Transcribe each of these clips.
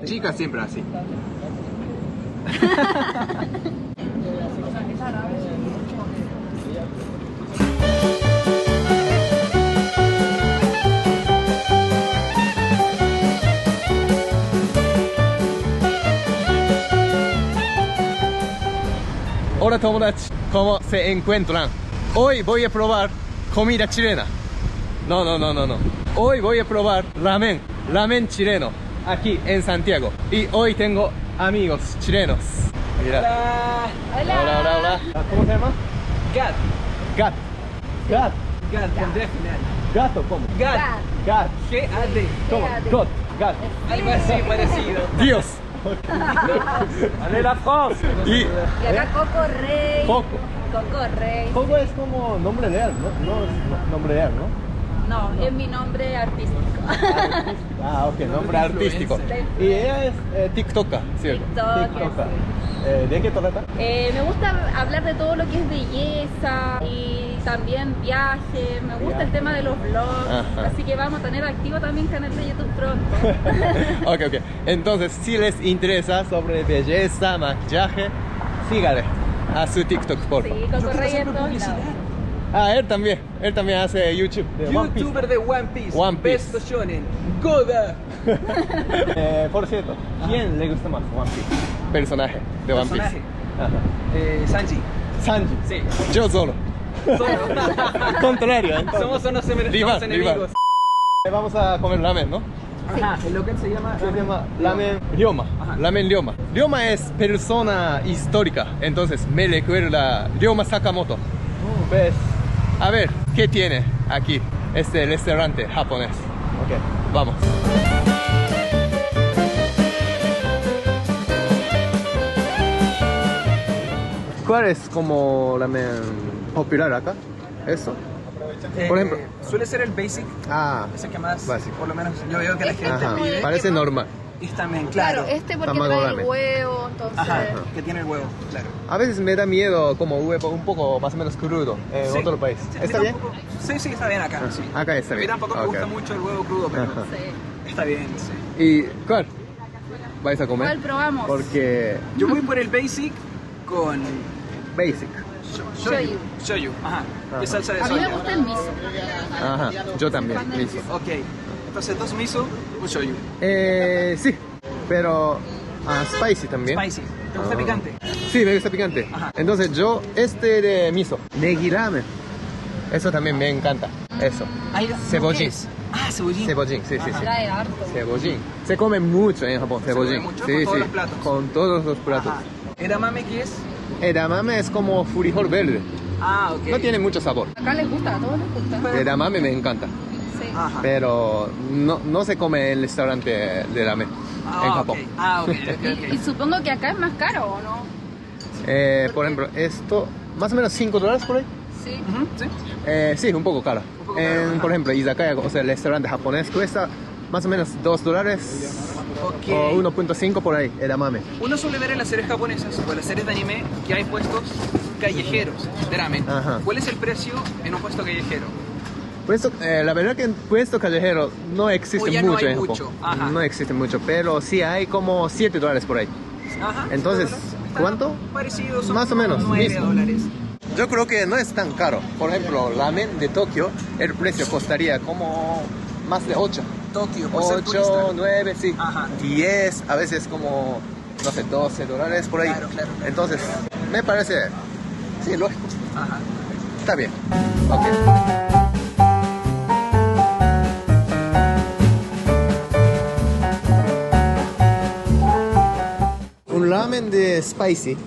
Chicas siempre así. Hola tomodachi, ¿cómo se encuentran? Hoy voy a probar comida chilena. No. Hoy voy a probar ramen chileno aquí en Santiago. Y hoy tengo amigos chilenos. Mira. Hola. ¿Cómo se llama? Gat. Con D final. Gato, ¿cómo? Gat. G-A-D. ¿Cómo? Gat. Algo así parecido. Dios. ¡Allez la France! Y acá Coco Rey. Coco. Coco Rey. Coco es como nombre real, ¿no? No es nombre real, ¿no? No, es mi nombre artístico. Ok, nombre artístico. Y ella es TikToker, ¿cierto? TikToker, ¿De qué trata? Me gusta hablar de todo lo que es belleza y también viaje. Me gusta el tema de los vlogs. Ajá. Así que vamos a tener activo también canal de YouTube pronto. Ok. Entonces, si les interesa sobre belleza, maquillaje, sígale a su TikTok, por favor. Sí, Coco Rey en todos lados. Él también hace YouTube de One Piece. YouTuber de One Piece. One Piece. Besto Shonen. Goda. Por cierto, ¿quién le gusta más One Piece? Personaje de One Piece. Sanji. Sanji. Sí. Yo solo. Contrario, entonces. Somos unos enemigos. Vamos a comer ramen, ¿no? Ajá, el local se llama Ramen Ryoma. Ajá. Ramen Ryoma. Ryoma es persona histórica, entonces me recuerda Ryoma Sakamoto. ¿Ves? A ver, ¿qué tiene aquí este restaurante japonés? Ok, vamos. ¿Cuál es como ramen popular acá? Eso. Por ejemplo. Suele ser el basic. Es el que más, básico. por lo menos yo veo que la gente pide. Parece normal. Y también, claro. Este porque Tamago trae ramen. el huevo, entonces. Que tiene el huevo, claro. A veces me da miedo como huevo un poco más o menos crudo en Sí. otro país. Sí, ¿Está bien? Sí, está bien acá. Sí. Acá está A mí bien. tampoco me gusta mucho el huevo crudo, pero Sí. está bien, sí. ¿Y cuál vais a comer? ¿Cuál probamos? Porque Yo voy por el basic con basic. shoyu. Ajá. Y salsa de A mí soya. me gusta el miso. Ajá, yo también. Listo. Ok. Entonces, 2 miso, un shoyu. Sí, pero spicy también. Spicy. ¿Te gusta picante? Sí, me gusta picante. Ajá. Entonces yo, de miso, negi ramen. Eso también me encanta. Eso. Cebollín. ¿Qué es? Cebollín. Cebollín, sí. Trae harto. Cebollín. Se come mucho en Japón, cebollín. come mucho con todos los platos. Con todos los platos. Ajá. ¿Edamame qué es? Edamame es como frijol verde. Ok. No tiene mucho sabor. Acá les gusta, a todos les gusta. Edamame me encanta. Sí. Ajá. Pero no se come en el restaurante de ramen en Japón. Ok. Y supongo que acá es más caro, ¿o no? Por ejemplo, esto, más o menos $5 por ahí. Sí. Ujú, ¿sí? Sí, un poco caro. poco caro, ajá. Por ejemplo, izakaya, o sea, el restaurante japonés cuesta más o menos $2 Ok. o 1.5 por ahí, edamame. Uno suele ver en las series japonesas o en las series de anime que hay puestos callejeros de ramen. Ajá. ¿Cuál es el precio en un puesto callejero? Puesto, la verdad que en puesto callejero no existe O ya no mucho hay en mucho, Japón. ajá. No existe mucho, pero sí hay como $7 por ahí. Ajá. Entonces, Está ¿cuánto? Parecido, son Más o menos, $9. mismo. Yo creo que no es tan caro. Por ejemplo, ramen de Tokio, el precio costaría como más de 8. Tokio, por ser 8, turista. 9, sí. Ajá. 10, a veces como, no sé, $12 por ahí. Claro. Entonces, me parece, sí, lógico. Ajá. Está bien. Ok. Un ramen de spicy,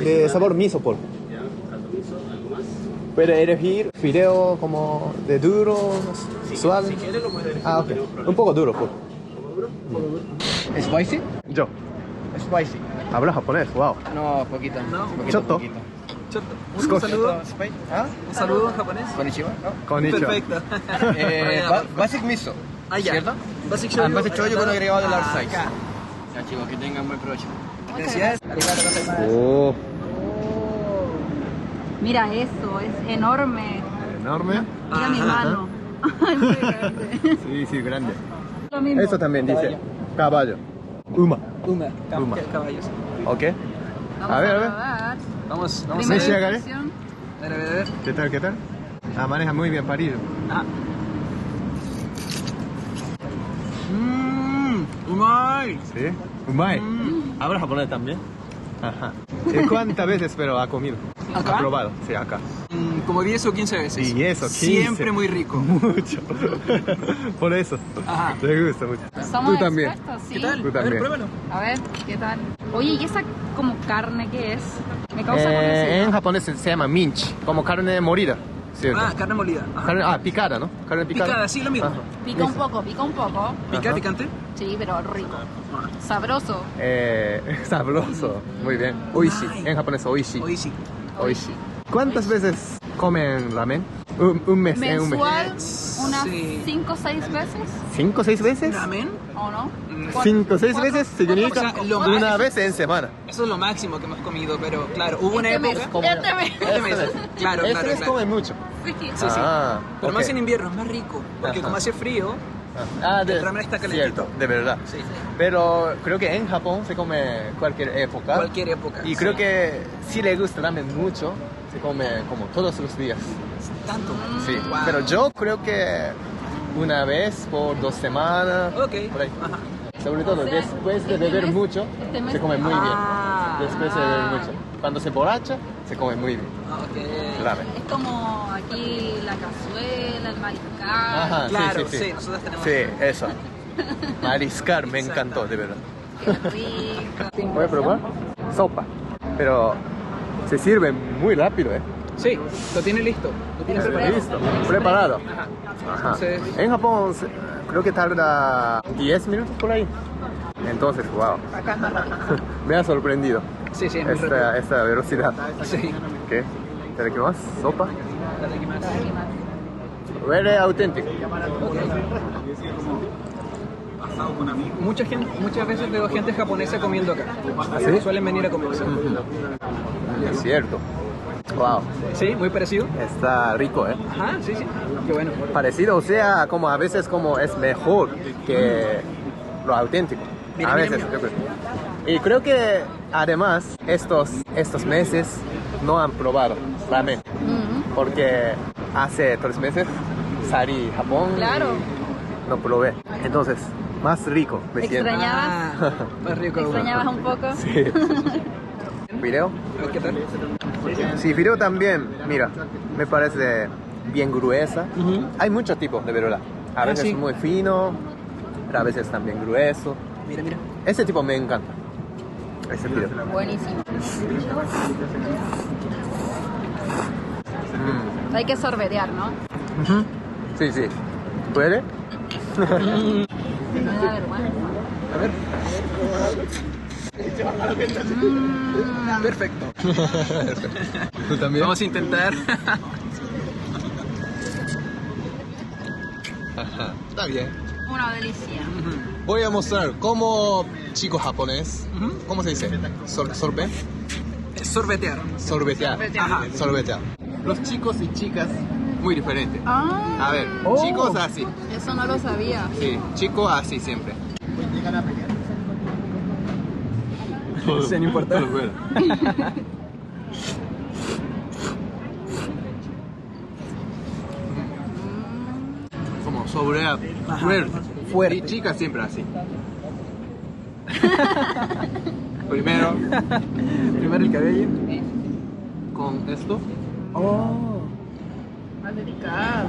de sabor miso por. Puede elegir fideo como de duro, suave. Si quieres lo puedes elegir. Ok. Un poco duro, por. ¿Spicy? Yo. Spicy. Habla japonés, wow. No, poquito. No. Choto. Choto. Scotch. Un saludo. ¿Ah? Un saludo en japonés. Konnichiwa, ¿no? Konnichiwa. Perfecto. Basic miso. Ya. ¿Cierto? Basic shoyu. Basic shoyu con agregado de large size. Acá. Ya chicos, que tengan buen provecho. Gracias. Arigato gozaimasu. Oh, Mira eso, es enorme. enorme. Mira mi mano. Ay, muy grande. Sí, grande. Lo mismo. Eso también dice caballo. Uma. Uma. Uma. Caballos. Ok. Vamos A ver. Vamos a Primera ver. llegaré. impresión. A ver, a ver. ¿Qué tal, qué tal? Ah, maneja muy bien París. Ah. Umai. ¿Sí? Umai. ¿Habla japonés también? Ajá. ¿Y cuántas veces pero ha comido? ¿Acá? ¿Ha probado? Sí, acá. Como 10 o 15 veces. Y eso, 15. Siempre muy rico. Mucho. Por eso. Ajá. Te gusta mucho. Somos Tú también. expertos, sí. ¿Qué tal? Tú A también. ver, pruébalo. A ver, ¿qué tal? Oye, ¿y esa como carne qué es? Me causa En curiosidad. japonés se llama minchi, como carne molida. ¿Cierto? Ah, carne molida. Ajá. Picada, ¿no? Carne picada. Picada, sí, lo mismo. Ajá. Pica un poco, pica un poco. Pica, Ajá. picante. Sí, pero rico. Sabroso. Sabroso. Muy bien. Oishi. En japonés, oishi. Hoy sí. Oishi. ¿Cuántas veces comen ramen? Un mes, en un mes. Mensual, unas Sí. 5 o 6 veces, ¿5 o 6 veces? ¿Ramen? ¿o no? 5 o 6 Cuatro- veces significa o sea, lo una más- vez en semana. Eso es lo máximo que hemos comido, pero claro, hubo una Este mes, época. este mes. Este mes. Claro, Este claro, mes claro. comen mucho. Sí. Sí, sí. Ah, Pero ok. más en invierno, es más rico. Porque Ajá. como hace frío, El ramen está calentito. Cierto, de verdad. sí, Pero creo que en Japón se come cualquier época. cualquier época. Y creo que si le gusta ramen mucho, se come como todos los días. Tanto. Sí. Wow. Pero yo creo que una vez por 2 semanas. Ok. Por ahí. Ajá. Sobre todo O sea, después de este beber mes- mucho, este mes- se come muy Ah. bien. Después de beber mucho. Cuando se borracha, se come muy bien. Ok. Ramen. Es como aquí la cazuela, el mariscal. Ajá, Claro, sí. sí, nosotros tenemos. Sí, eso. Mariscar me Exacto. encantó, de verdad. Qué rico. Voy a probar sopa, pero se sirve muy rápido, ¿eh? Sí, lo tiene listo. Lo tiene preparado. Listo, preparado. Ajá. Ajá. Entonces, En Japón creo que tarda 10 minutos por ahí. Entonces, wow, Acá es más rápido. me ha sorprendido sí, sí, es muy rápido. esta velocidad. Sí. ¿Qué? ¿Itadakimasu? Sopa. Aquí más. Huele auténtico. Muchas veces veo gente japonesa comiendo acá. ¿Sí? Suelen venir a comer. Es cierto. Wow, Sí, muy parecido. está rico, ¿eh? Ajá, sí, sí. Qué bueno. Parecido, o sea, como a veces como es mejor que lo auténtico. Mira, A mira, veces, mira. yo creo. Y creo que además estos meses no han probado ramen, porque hace 3 meses salí a Japón Claro. y no probé. Entonces, más rico me siento. ¿Extrañabas? Ah, más rico. aún. ¿Extrañabas un poco? Sí. ¿Video? A ver qué tal. Sí, video también, mira, me parece bien gruesa. Ujú. Hay muchos tipos de verdad. A veces sí. muy fino, pero a veces también grueso. Mira, mira. Ese tipo me encanta. Ese video. Buenísimo. Hay que sorbetear, ¿no? Sí, sí. ¿Puede? Me da vergüenza. A ver. Perfecto. ¿Tú también? Vamos a intentar. Está bien. Una delicia. Voy a mostrar cómo chico japonés, ¿cómo se dice? Sorbe. Sorbetear. Sorbetear. Ajá. Sorbetear. Los chicos y chicas muy diferentes. Ah, A ver, Oh. chicos así. eso no lo sabía. Sí, chico así siempre. Sí, no importa. Como sobre fuerte. Fuerte. Y chicas siempre así. Primero Primero el cabello. con esto. Oh. Más delicado.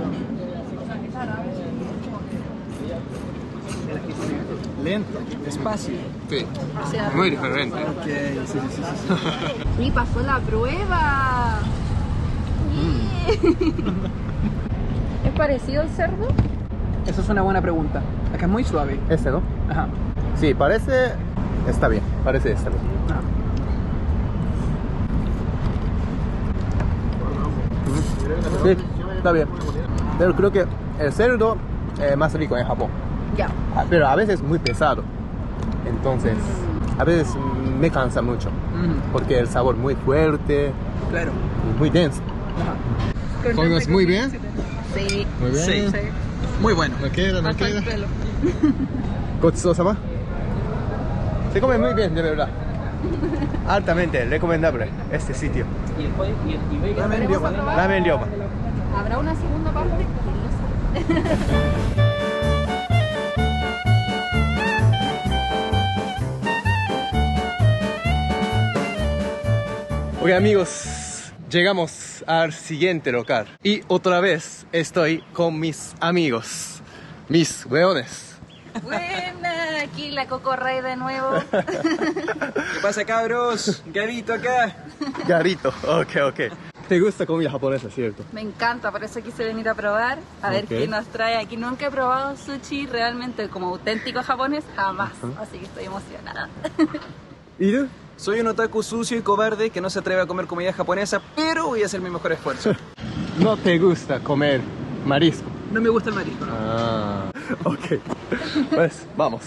Lento. Despacio. Sí, O sea, muy diferente. Ok, sí, sí, sí. y pasó la prueba. ¿Es parecido al cerdo? Esa es una buena pregunta. Acá es muy suave. Este, ¿no? Ajá. Sí, parece... Está bien, parece está bien. Ah. Sí, está bien. Pero creo que el cerdo es más rico en Japón. Ya. Pero a veces muy pesado. Entonces, a veces me cansa mucho. Porque el sabor muy fuerte Claro. y muy denso. Ajá. ¿Comes muy bien? Sí. Muy bien. Sí. Muy bueno. Me queda, me Hasta el queda. pelo. Gochisousama. Se come muy bien, de verdad. Altamente recomendable este sitio. Ramen Ryoma. Ramen Ryoma. ¿Habrá una segunda parte? ¿Quién lo sabe? Ok amigos, llegamos al siguiente local. Y otra vez estoy con mis amigos, mis weones. Buena, aquí la Coco Rey de nuevo. ¿Qué pasa, cabros? Gabito acá. Garito, ok. ¿Te gusta comida japonesa, cierto? Me encanta, por eso quise venir a probar, a ver Ok. qué nos trae aquí. Nunca he probado sushi realmente como auténtico japonés, jamás. Así que estoy emocionada. ¿Y tú? Soy un otaku sucio y cobarde que no se atreve a comer comida japonesa, pero voy a hacer mi mejor esfuerzo. ¿No te gusta comer marisco? No me gusta el marisco, ¿no? Ah, ok. Pues, vamos.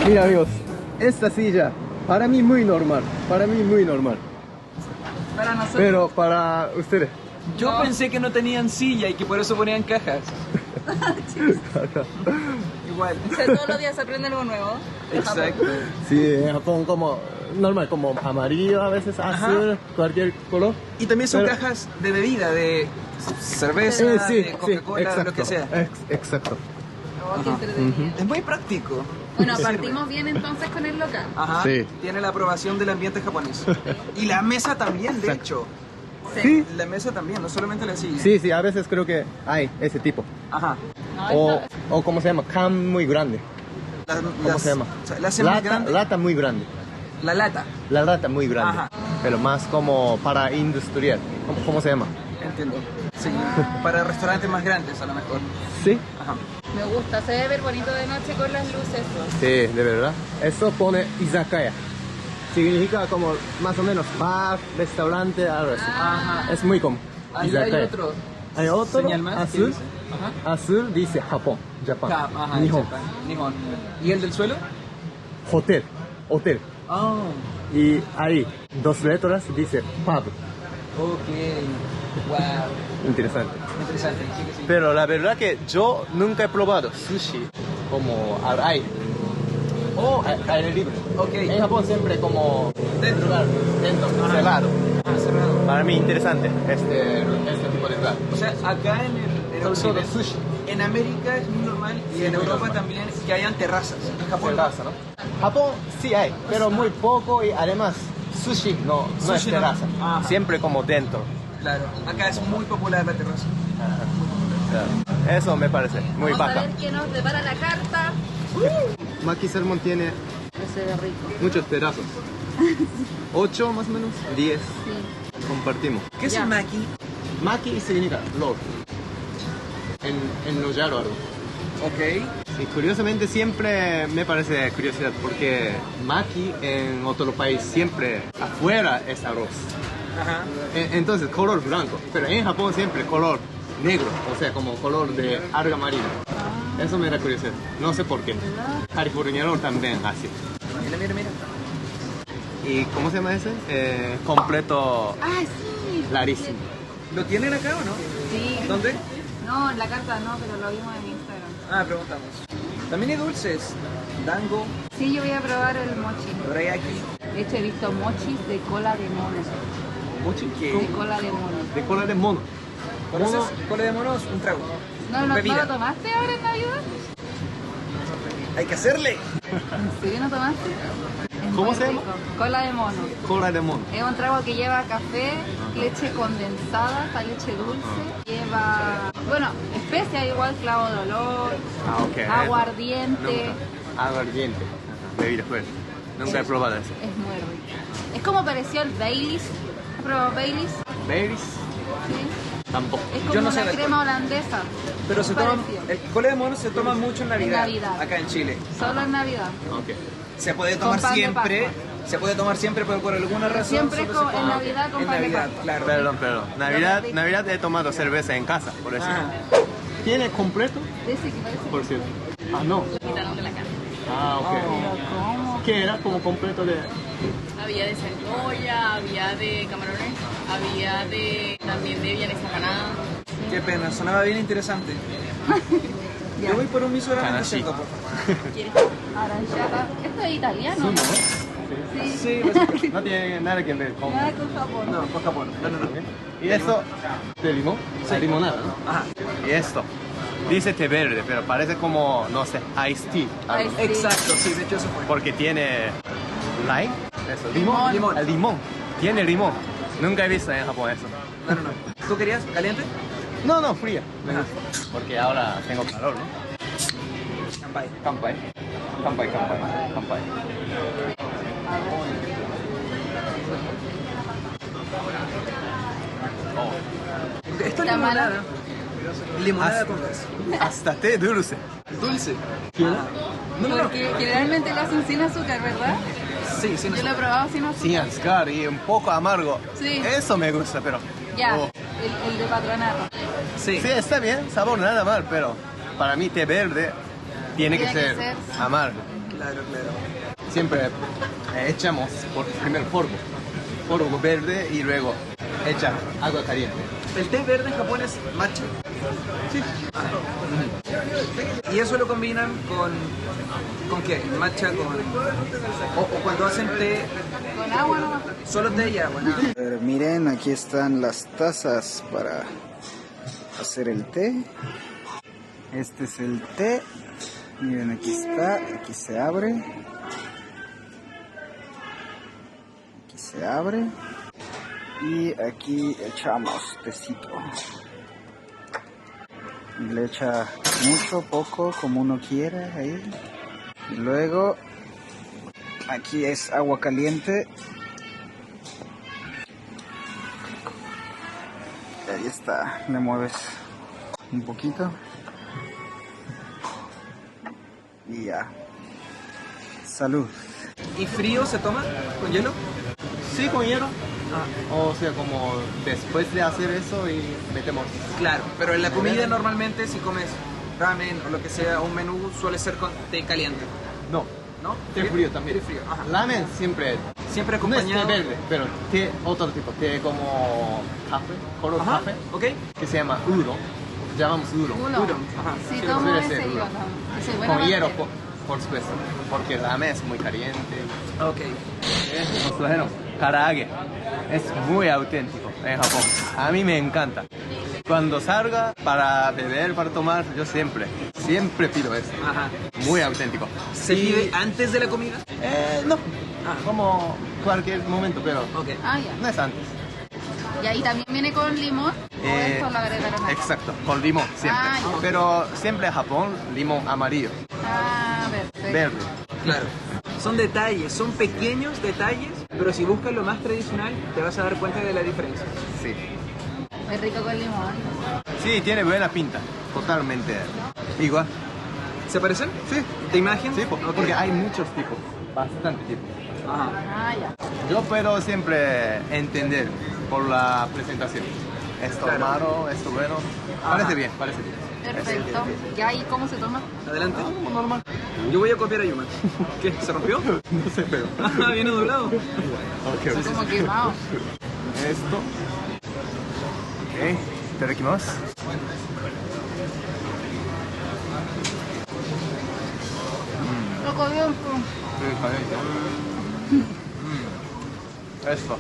Mira amigos, esta silla para mí muy normal, Para nosotros. pero para ustedes. Yo No. pensé que no tenían silla y que por eso ponían cajas. Igual. O sea, todos los días se aprende algo nuevo. de Japón. Exacto. Sí, en Japón como normal, como amarillo, a veces azul, cualquier color. Y también son Pero- cajas de bebida, de cerveza, de Coca-Cola, de lo que sea. Exacto. Oh, qué entretenido. Es muy práctico. Bueno, Sirve. partimos bien entonces con el local. Ajá. Sí. Tiene la aprobación del ambiente japonés. Y la mesa también, de hecho. Sí, La mesa también, no solamente la silla. sí, a veces creo que hay ese tipo. Ajá. No, O, esto- o ¿cómo se llama? Can muy grande. ¿Cómo se llama? O sea, la hace más Lata, grande. lata muy grande. La lata. La lata muy grande. Ajá. Pero más como para industrial. ¿Cómo se llama? Entiendo. Sí. Para restaurantes más grandes, a lo mejor. Sí. Ajá. Me gusta, se ve ver bonito de noche con las luces. Sí, de verdad. Eso pone izakaya. Significa como más o menos bar, restaurante, algo así. Ajá. Es muy común. Ahí hay otro. Hay otro Señal más, ¿qué azul. dice? Ajá. Azul dice Japón, Japón. Ajá, Nihon. Japan. Nihon. ¿Y el del suelo? Hotel, hotel. Oh. Y ahí, dos letras dice pub. Ok. Wow. Interesante. Interesante. Sí que sí. Pero la verdad que yo nunca he probado sushi como al aire. O al aire libre. Ok. En Japón siempre como Dentro. lugar, dentro, cerrado. Ah, cerrado. Para mí interesante este tipo de lugar. O sea, acá en Sobre todo Occidente, sushi. en América es muy normal y Sí, en muy Europa normal. también que hayan terrazas. En Japón Terraza, ¿no? Japón sí hay, pero muy poco y además sushi no es Sushi no. terraza. Ajá. Siempre como dentro. Claro. Acá es muy popular la terraza. Claro. Eso me parece muy Vamos a bacán. ver qué nos depara la carta. Maki Salmon tiene Ese de rico. muchos pedazos. 8 más o menos, 10. Sí. Compartimos. ¿Qué es Ya. el maki? Maki significa log. Enrollar o algo. Ok. Y curiosamente siempre me parece curiosidad porque maki en otro país siempre afuera es arroz. Ajá. Entonces color blanco, pero en Japón siempre color negro, o sea como color de alga marina. Eso me da curiosidad, no sé por qué. Californiano también así. Mira. ¿Y cómo se llama ese? Completo Ah, sí. clarísimo. ¿Lo tienen acá o no? Sí. ¿Dónde? No, en la carta no, pero lo vimos en Instagram. Ah, preguntamos. También hay dulces. Dango, Sí, yo voy a probar el mochi. dorayaki. De hecho, he visto mochis de cola de mono. Mochi De cola de mono. de cola de mono. ¿Conoces? Mono. Cola de monos, un trago. ¿No Bebida. lo tomaste ahora en Navidad? Hay que hacerle. ¿En serio no tomaste? Es ¿Cómo muy se llama? rico. Cola de mono. Cola de mono. Es un trago que lleva café, leche condensada, hasta leche dulce. Lleva, bueno, especias igual, clavo de olor, Ah, ok. aguardiente. Aguardiente. Bebida fuerte. Nunca he probado eso. Es muy rico. Es como pareció el Baileys. ¿Has probado Baileys? Baileys Sí. tampoco. Es como Yo no una sé de crema holandesa. Pero se Muy toma, parecido. el cola de mono se toma mucho en Navidad, Navidad. acá en Chile. Solo en Navidad. Ok. Se puede Con tomar pan de siempre, Pascua. se puede tomar siempre, pero por alguna razón Siempre solo se en toma Navidad con en pan de Navidad, Pascua. claro. Perdón. Navidad he tomado cerveza en casa, por eso. Ah. ¿Tiene completo? Ese que parece Por cierto. Ah, no. que quitaron de la carne. Ah, ok. Pero ¿cómo? ¿Qué era como completo de...? Había de cebolla, había de camarones había también de vienesa panada. Qué pena, sonaba bien interesante. Yo voy por un miso ramen de cerdo, por favor. ¿Quieres? Aranciata. Esto es italiano, ¿no? Sí. Sí, No tiene nada que ver con... Nada con Japón. no, por Japón. No. Y eso, de limón, sí. Limonada, ¿no? Ajá. Y esto, dice té verde, pero parece como, no sé, iced tea. algo. Iced tea. Exacto, sí, de hecho eso fue. Porque tiene lime, eso, limón. Limón. El limón, tiene limón. Nunca he visto en Japón eso. No. ¿Tú querías caliente? No, fría. Me gusta. Porque ahora tengo calor, ¿no? Kanpai. Kanpai. Kanpai. Esto es La mala. limonada. Limonada con gas. Hasta té dulce. Dulce. Porque generalmente lo hacen sin azúcar, ¿verdad? Sí, sí, no Yo sé. lo he probado sin azúcar. Sin azúcar y un poco amargo. Sí. Eso me gusta, pero... Ya, Oh. el de patronato. Sí. Sí, está bien, sabor nada mal, pero para mí té verde tiene que ser amargo. Claro. Siempre echamos por primero polvo verde y luego echa agua caliente. El té verde en Japón es matcha. Sí. Y eso lo combinan ¿con qué? Matcha con... O cuando hacen té, Con agua no. solo té y agua. Miren, aquí están las tazas para hacer el té. Este es el té. Miren, aquí está. Aquí se abre. Aquí se abre. Y aquí echamos tecito. Y le echa mucho, poco, como uno quiera ahí. Y luego aquí es agua caliente. Y ahí está, le mueves un poquito. Y ya. Salud. ¿Y frío se toma con hielo? Sí, con hielo. Ah, O sea, como después de hacer eso y metemos... claro. Pero en la comida normalmente si comes ramen o lo que sea, un menú suele ser con té caliente, No, ¿no? té frío también. Té frío, ajá. Ramen siempre... Siempre No es té acompañado... verde, pero té otro tipo. Té como café, color Ajá, café, ok. que se llama udon. Llamamos udon. Uno. Udon, ajá. Sí, Sí, tomo suele ese ser yo uno. también. Soy buena Con hielo, amante. por supuesto. Porque el ramen es muy caliente. Ok. Nos trajeron karaage. Es muy auténtico en Japón. A mí me encanta. Cuando salga para beber, para tomar, yo siempre pido eso. Ajá. Muy auténtico. ¿Se Y- pide antes de la comida? No. Ah. Como cualquier momento, pero Ok. Ah, ya. no es antes. Y ahí también viene con limón. O esto lo agregaron ahí. Exacto, con limón siempre. Ah, ya. Pero siempre en Japón, limón amarillo, Ah, perfecto. verde. Claro. Son detalles, son pequeños detalles, pero si buscas lo más tradicional te vas a dar cuenta de la diferencia. Sí. Es rico con limón. Sí, tiene buena pinta. Totalmente igual. ¿Se parecen? Sí. ¿De imagen? Sí, Ok. porque hay muchos tipos. Bastante tipos. Ajá. Ah, ya. Yo puedo siempre entender por la presentación. Esto Claro. malo, esto bueno. Ajá. Parece bien, parece bien. Perfecto. ¿Ya y cómo se toma? Adelante. Normal. Yo voy a copiar a Yuma. ¿Qué? ¿Se rompió? No sé, pero... Ah, viene doblado. Ok, Como quemado. esto. Ok, itadakimasu. Loco bien. Sí, caliente. Esto.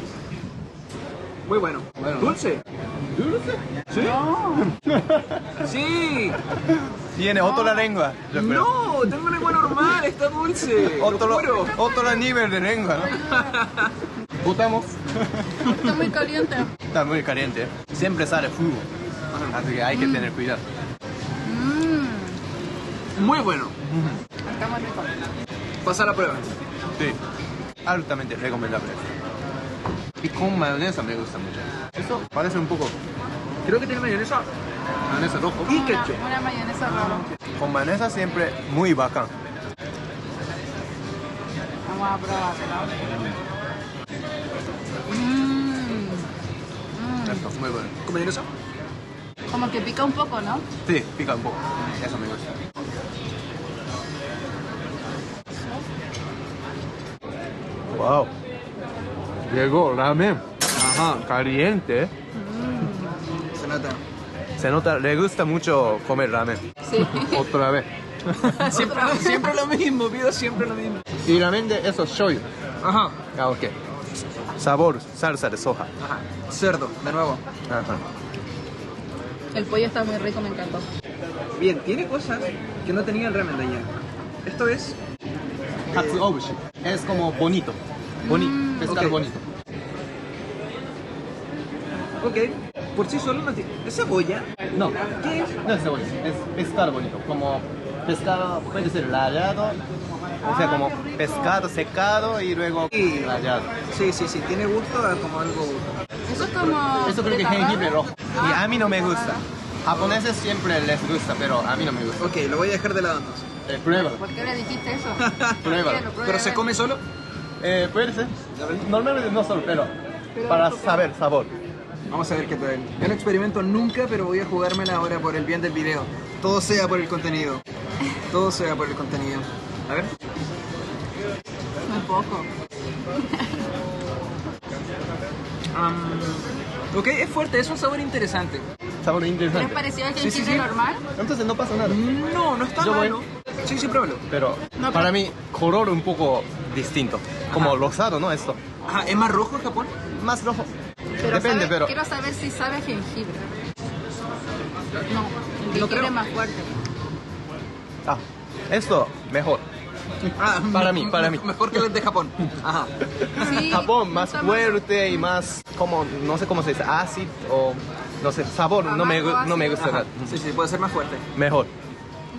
Muy bueno. Bueno, ¿no? ¿Dulce? ¿Dulce? ¿Sí? Sí. Tiene otra lengua, yo creo. No, tengo lengua normal, está dulce. Lo juro. Otro nivel de lengua, ¿no? Botamos. Está muy caliente. Está muy caliente. Siempre sale fuego. Así que hay que tener cuidado. Muy bueno. Está muy rico. Pasa la prueba. Sí. Altamente recomendable. Y con mayonesa me gusta mucho. Eso parece un poco Creo que tiene mayonesa mayonesa rojo. y ketchup. Una mayonesa rara. Con mayonesa siempre muy bacán. Vamos a probarlo. Esto, muy bueno. ¿Con mayonesa? Como que pica un poco, ¿no? Sí, pica un poco. Eso me gusta. Wow. Llegó ramen. Ajá. Caliente. Se nota. Se nota, le gusta mucho comer ramen. Sí. Otra vez. Siempre lo mismo, pido siempre lo mismo. Y ramen de esos shoyu. Ajá. Ah, ok. Sabor, salsa de soja. Ajá. Cerdo, de nuevo. Ajá. El pollo está muy rico, me encantó. Bien, tiene cosas que no tenía el ramen de allá. Esto es... Katsuobushi. Es como bonito. Pescado ok. bonito. Ok, por sí solo no tiene... ¿Es cebolla? No, ¿Qué es? no es cebolla, es pescado bonito. Como pescado puede ser rallado, o sea, como pescado secado y luego Sí. rallado. Sí, tiene gusto a como algo... Eso es como... Eso creo que es de jengibre tapada. rojo. Y a mí no me gusta. Japoneses siempre les gusta, pero a mí no me gusta. Ok, lo voy a dejar de lado entonces. Pruébalo. ¿Por qué le dijiste eso? Pruébalo. ¿Pero se come solo? Puede ser. Normalmente no solo, pero para saber sabor. Vamos a ver qué tal. Yo no experimento nunca, pero voy a jugármela ahora por el bien del video. Todo sea por el contenido. Todo sea por el contenido. A ver. Muy poco. Ok, es fuerte, es un sabor interesante. Sabor ¿Pero es interesante. parecido al Sí, jengibre normal? Entonces no pasa nada. No, no está Yo voy. malo. Sí, pruébalo. Pero No, para pero- mí, color un poco distinto. Como rosado, ¿no? Esto. Ajá, ¿es más rojo en Japón? Más rojo. Pero Depende, sabe- pero... Quiero saber si sabe a jengibre. No, el No jengibre creo. es más fuerte. Ah, esto mejor. Para mí. Mejor que el de Japón. Ajá. Sí, Japón más está más- fuerte y más como, no sé cómo se dice, ácido o no sé, sabor, no me Amargo, gusta Ajá. nada. Sí, puede ser más fuerte. Mejor.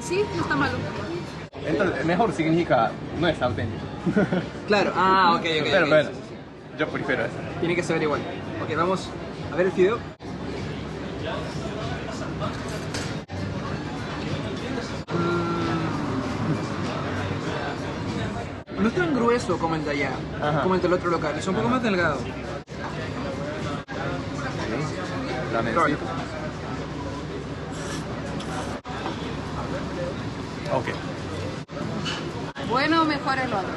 Sí, no está malo. Entonces, mejor significa no es auténtico. Claro. Ok. Pero bueno, yo prefiero eso. Tiene que saber igual. Ok, vamos a ver el fideo. No es tan grueso como el de allá, Ajá. como el del otro local, es un poco más delgado. Ramencito. Ok. Bueno, mejor el otro.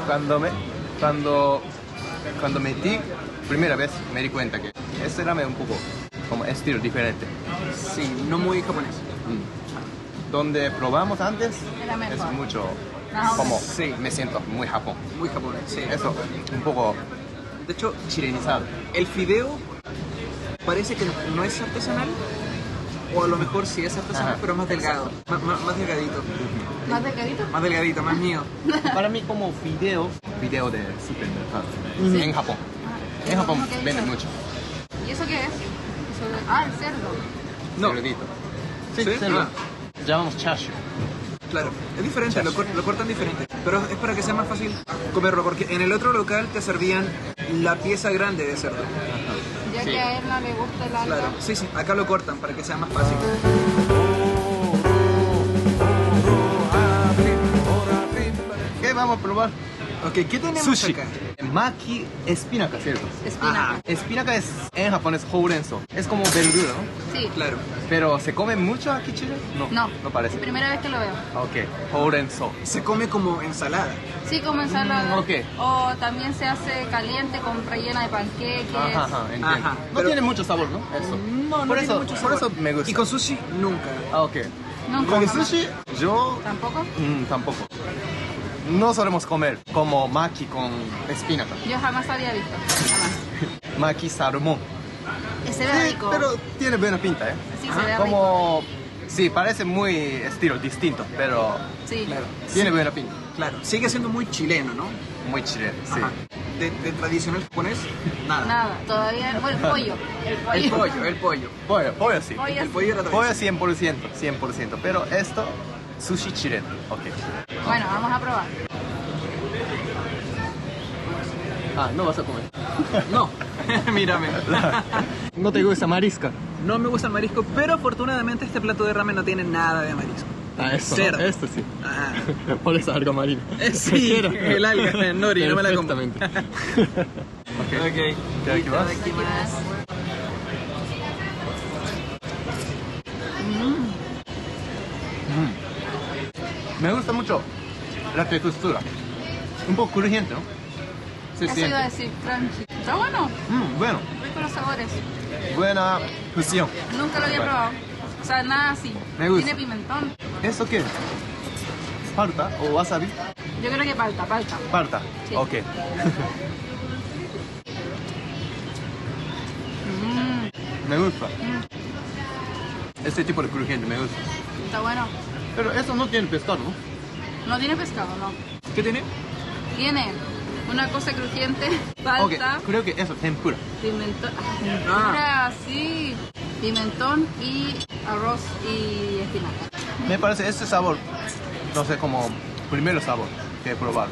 Cuando metí, primera vez me di cuenta que este ramen un poco como estilo diferente. Sí, no muy japonés. Donde probamos antes Era mejor. es mucho Ah, ok. como Sí. me siento muy Japón. Muy japonés, sí. Eso, un poco De hecho, chilenizado. el fideo parece que no es artesanal, o a lo mejor sí es artesanal, Ajá. pero más delgado, más delgadito. ¿Más delgadito? Más delgadito, más mío. Para mí como video de supermercado Sí. en Japón. En Japón ¿Cómo que venden dice? mucho. ¿Y eso qué es? El cerdo. No. Cerdito. Sí, ¿Sí? cerdo. Ah. Llamamos chashu. Claro, es diferente, lo cortan diferente, pero es para que sea más fácil comerlo, porque en el otro local te servían la pieza grande de cerdo. Ya Sí. que a él no le gusta el alga. Claro, sí, acá lo cortan para que sea más fácil. ¿Qué vamos a probar? Ok, ¿qué tenemos Sushi. acá? Maki espinaca, ¿cierto? Espinaca. Ajá. Espinaca es en japonés hourenzo. Es como verdura, ¿no? Sí. Claro. Pero ¿se come mucho aquí en Chile? No. No parece. Es primera vez que lo veo. Ok, hourenzo. Se come como ensalada. Sí, como ensalada. ok. O también se hace caliente con rellena de panqueques. Ajá, entiendo. Ajá, No pero- tiene mucho sabor, ¿no? Eso. No por tiene eso, mucho por sabor. eso me gusta. Y con sushi, nunca. Ah, ok. Nunca Con jamás. sushi, yo ¿Tampoco? tampoco. No solemos comer como maki con espinaca. Yo jamás había visto. Jamás. Maki salmón. Se ve Sí, rico. pero tiene buena pinta, ¿eh? Sí, se ve rico. Como... Sí, parece muy estilo distinto, pero Sí. Claro. tiene buena pinta. Claro, sigue siendo muy chileno, ¿no? Muy chileno, sí. Ajá. De tradicional japonés, nada. Nada, todavía. Bueno, el pollo. El pollo. Pollo sí. Pollo El sí. pollo era Pollo tradicional. 100%. Pero esto, sushi chileno. Ok. Bueno, vamos a probar. Ah, no vas a comer. No, mírame. ¿No te gusta marisca? No me gusta el marisco, pero afortunadamente este plato de ramen no tiene nada de marisco. Ah, esto. Cerdo. Esto sí. Ajá. Por esa alga marina. Sí, el alga, nori, no me la como. Perfectamente. Ok. Itadakimasu. Itadakimasu. Me gusta mucho la textura. Un poco crujiente, ¿no? Se Eso siente. iba a decir crunchy. Está bueno, Bueno, rico los sabores. buena fusión. Nunca lo había probado. O sea, nada así. Me gusta. Tiene pimentón. ¿Eso qué es? ¿Palta o wasabi? Yo creo que palta. Palta. Sí. Ok. Me gusta. Este tipo de crujiente me gusta. Está bueno. Pero eso no tiene pescado, ¿no? No tiene pescado, no. ¿Qué tiene? Tiene una cosa crujiente, Ok, palta, creo que eso, tempura. pimentón. Tempura, sí. Pimentón y arroz y espinaca. Me parece este sabor, no sé, como primero sabor que he probado.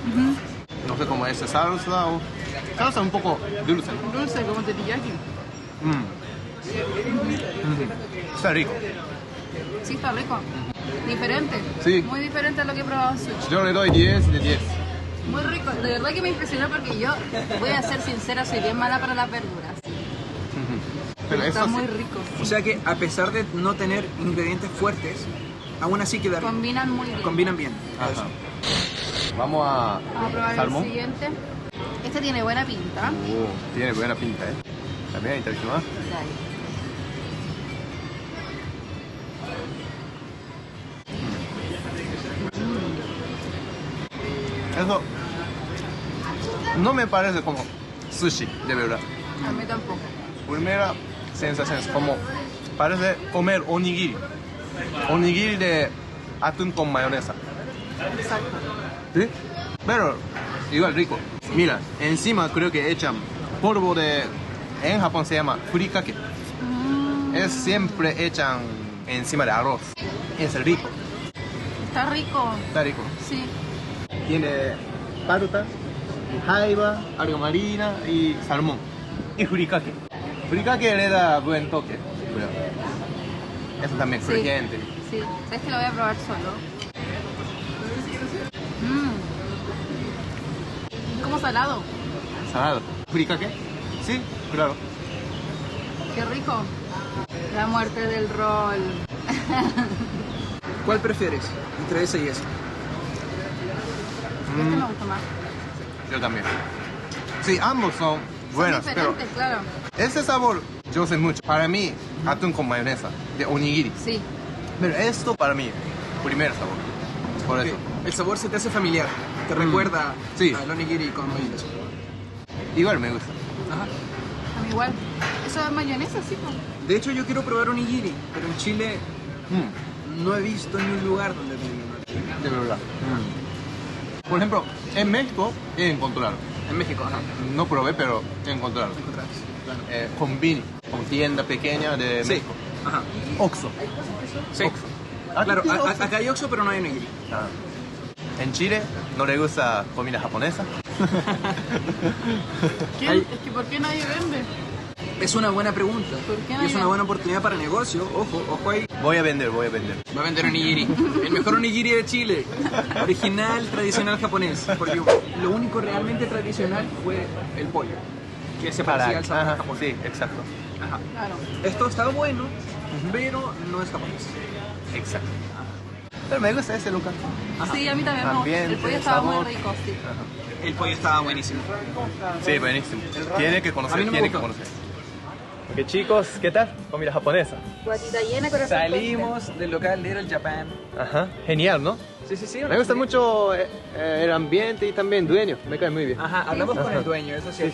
No sé cómo es salsa o... Salsa un poco dulce. Dulce como teriyaki. Está rico. Sí, está rico. Diferente. Sí. Muy diferente a lo que he probado en sushi. Yo le doy 10 de 10. Muy rico. De verdad que me impresionó porque yo, voy a ser sincera, soy bien mala para las verduras. Pero Está eso muy sí, rico. O sea que a pesar de no tener ingredientes fuertes, aún así queda rico. Combinan muy bien. Combinan bien. Ajá. Vamos a... Vamos a probar salmón. el siguiente. Este tiene buena pinta. Tiene buena pinta, ¿eh? También interesante. Eso no me parece como sushi, de verdad. A mí tampoco. Primera sensación es como parece comer onigiri. Onigiri de atún con mayonesa. Exacto. ¿Sí? Pero igual rico. Mira, encima creo que echan polvo de... En Japón se llama furikake. Es siempre echan encima de arroz. Es rico. Está rico. Está rico. Sí. Tiene palta, jaiba, alga marina y salmón. Y furikake. Furikake le da buen toque. Creo. Eso también, Sí. crujiente. Sí. ¿Sabes que lo voy a probar solo? Como salado. Salado. ¿Furikake? Sí, claro. Qué rico. La muerte del rol. ¿Cuál prefieres entre ese y ese? Este me gusta más. Yo también. Sí, ambos son buenos, Son pero diferentes, claro. ese sabor yo sé mucho. Para mí, atún con mayonesa, de onigiri. Sí. Pero esto para mí, primer sabor. Por eso. El sabor se te hace familiar. Te recuerda Sí. al onigiri con mayonesa. Igual me gusta. Ajá. A mí igual. Eso es mayonesa, sí, pues. De hecho, yo quiero probar onigiri, pero en Chile Mm, no he visto ni un lugar donde tengan onigiri. de verdad. Por ejemplo, en México he encontrado. En México, ajá. No probé, pero he encontrado. Encontrás. Claro. Combini, con tienda pequeña de Sí. México. Ajá. Oxxo. Sí. Oxxo. ¿Aquí Claro, tiene Oxxo? acá hay Oxxo, pero no hay onigiri. Ah. En Chile no le gusta comida japonesa. Hay- Es que ¿por qué nadie vende? Es una buena pregunta. ¿Por qué Y no es hay- una buena oportunidad para negocio. Ojo, ojo ahí. Voy a vender, voy a vender. Va a vender onigiri. El mejor onigiri de Chile. Original, tradicional japonés. Porque lo único realmente tradicional fue el pollo. Que se parecía al sabor Ajá, japonés. sí, exacto. Ajá. Claro. Esto está bueno, pero no es japonés. Exacto. Pero me gusta ese local. Sí, a mí también me gusta. Ambiente, El pollo estaba sabor. muy rico, sí. El pollo estaba buenísimo. Sí, buenísimo. Tiene que A conocer, mí no me tiene que gustó. conocer. Ok, chicos, ¿qué tal? Comida japonesa. Guatita llena, corazón. Salimos del local Little Japan. Ajá, genial, ¿no? Sí, sí, sí. Me gusta mucho el ambiente y también dueño. Me cae muy bien. Ajá, hablamos con el dueño, eso sí.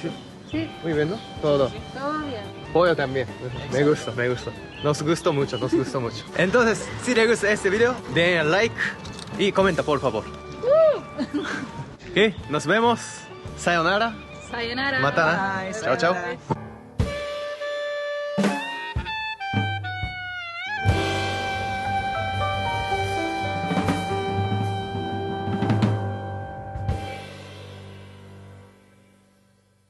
Sí, Muy bien, ¿no? Todo. todo bien. Pollo también. Me gusta, me gusta. Nos gustó mucho, nos gustó mucho. Entonces, si les gusta este video, den like y comenta, por favor. Ok, nos vemos. Sayonara. Sayonara. Mata. Bye, Chao, chao. sayonara.